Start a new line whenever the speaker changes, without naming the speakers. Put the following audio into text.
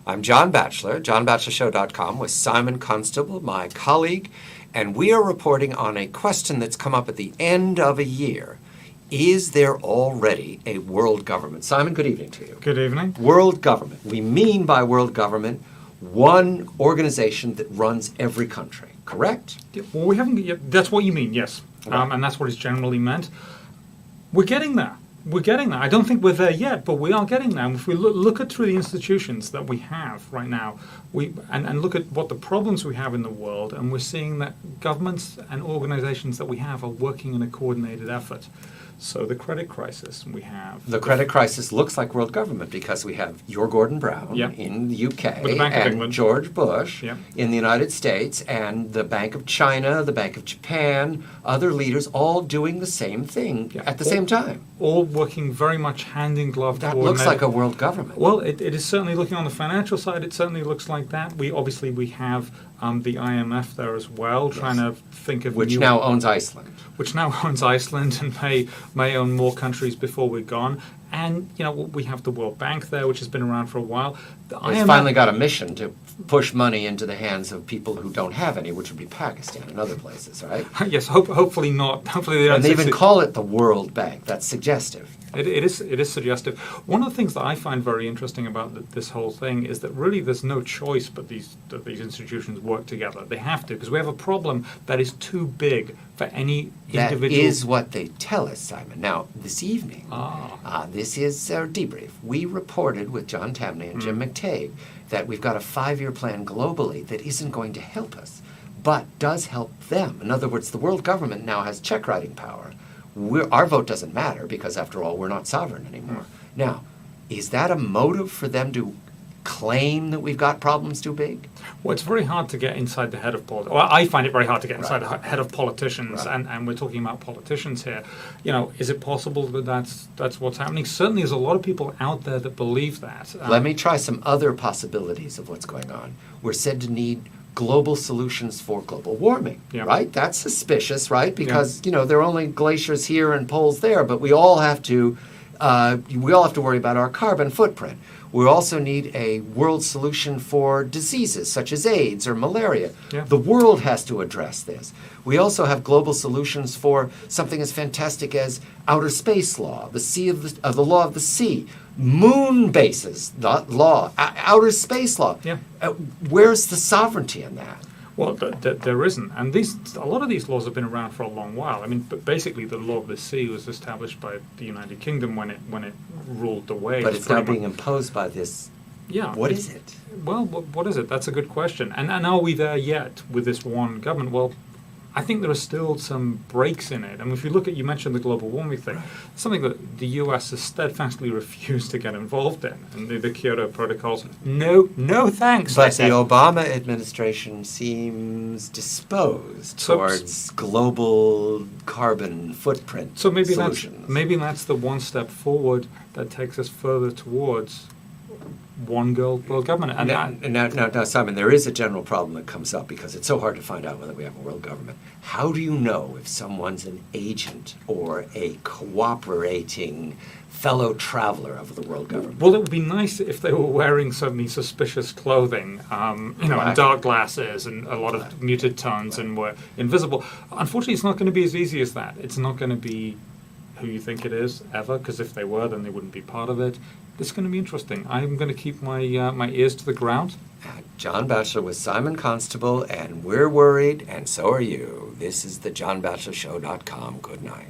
I'm John Batchelor, johnbatchelshow.com, with Simon Constable, my colleague, and we are reporting on a question that's come up at the end of a year. Is there already a world government? Simon, good evening to you.
Good evening.
World government. We mean by world government one organization that runs every country, correct?
Yeah, well, we haven't yet. That's what you mean, yes.
Right.
And that's what is generally meant. We're getting there. We're getting there. I don't think we're there yet, but we are getting there. And if we look at through the institutions that we have right now, and look at what the problems we have in the world, and we're seeing that governments and organizations that we have are working in a coordinated effort. So the credit crisis we have.
The credit crisis looks like world government because we have your Gordon Brown in the UK
With the Bank of
and
England.
George Bush
Yep.
in the United States and the Bank of China, the Bank of Japan, other leaders all doing the same thing at the same time.
All working very much hand in glove.
That looks like a world government.
Well, it is certainly looking on the financial side. It certainly looks like that. We have the IMF there as well, trying to think of
which now owns Iceland.
Which now owns Iceland and may own more countries before we're gone. And we have the World Bank there, which has been around for a while. The
It's
IMF
finally got a mission to push money into the hands of people who don't have any, which would be Pakistan and other places, right?
Yes, hopefully not. Hopefully they don't.
And they even call it the World Bank. That's suggestive.
It is suggestive. One of the things that I find very interesting about this whole thing is that really there's no choice but these institutions work together. They have to, because we have a problem that is too big for any individual.
That is what they tell us, Simon. Now, this evening, this is our debrief. We reported with John Tamney and Jim McTague that we've got a 5-year plan globally that isn't going to help us, but does help them. In other words, the world government now has check writing power. Our vote doesn't matter because, after all, we're not sovereign anymore. Now, is that a motive for them to claim that we've got problems too big?
Well, it's very hard to get inside the head of politics. Well, I find it very hard to get inside the head of politicians, and we're talking about politicians here. Is it possible that that's what's happening? Certainly, there's a lot of people out there that believe that.
Let me try some other possibilities of what's going on. We're said to need global solutions for global warming, right? That's suspicious, right? Because there are only glaciers here and poles there, but we all have to worry about our carbon footprint. We also need a world solution for diseases such as AIDS or malaria. The world has to address this. We also have global solutions for something as fantastic as outer space law, the law of the sea, moon bases, not law, outer space law. Where's the sovereignty in that?
Well, there isn't, and a lot of these laws have been around for a long while. I mean, but basically, the law of the sea was established by the United Kingdom when it ruled the waves.
But it's now being imposed by this. What is it?
Well, what is it? That's a good question. And are we there yet with this one government? Well, I think there are still some breaks in it. I mean, if you look at, you mentioned the global warming thing, something that the U.S. has steadfastly refused to get involved in. And the Kyoto protocols, no thanks.
But the Obama administration seems disposed towards global carbon footprint solutions.
Maybe that's the one step forward that takes us further towards one world government. And
now, Simon, there is a general problem that comes up because it's so hard to find out whether we have a world government. How do you know if someone's an agent or a cooperating fellow traveler of the world government?
Well, it would be nice if they were wearing suddenly suspicious clothing, and dark glasses and a lot of muted tones and were invisible. Unfortunately, it's not going to be as easy as that. It's not going to be who you think it is, ever, because if they were, then they wouldn't be part of it. It's going to be interesting. I'm going to keep my ears to the ground.
John Batchelor with Simon Constable, and we're worried, and so are you. This is the johnbatchelshow.com. Good night.